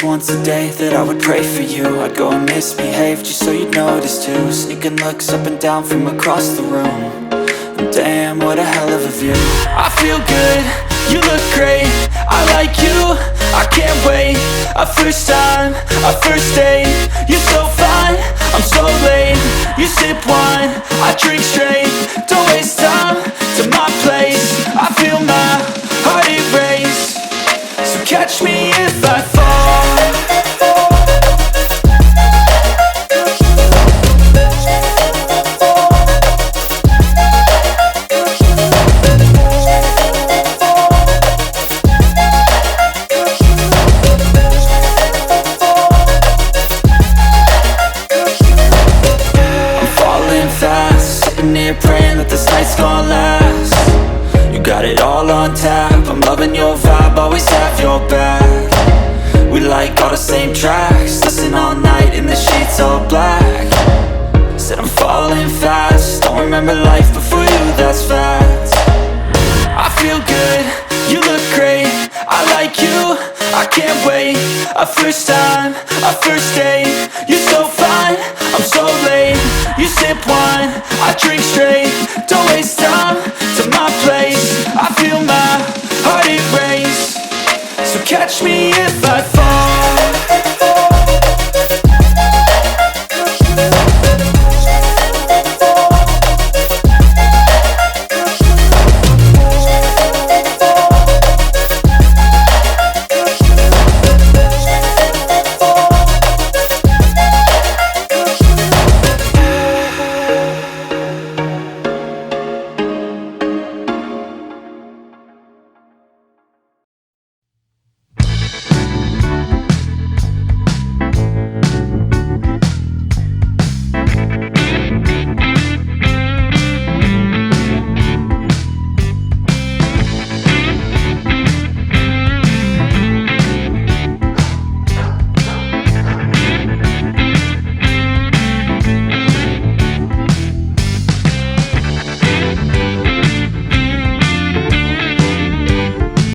once a day that I would pray for you. I'd go and misbehave just so you'd notice too. Sneaking looks up and down from across the room. And damn, what a hell of a view. I feel good, you look great, I like you, I can't wait. A first time, a first date. You're so fine, I'm so late. You sip wine, I drink straight. Don't waste time to my place. I feel my heart erase. So catch me if I fall. Praying that this night's gonna last. You got it all on tap, I'm loving your vibe, always have your back. We like all the same tracks, listen all night in the sheets all black. Said I'm falling fast, don't remember life before you, that's fact. I feel good, you look great, I like you, I can't wait. A first time, a first date. You're so fine, I'm so late. You sip wine, I drink straight. Don't waste time to my place. I feel my heart erase. So catch me if I fall.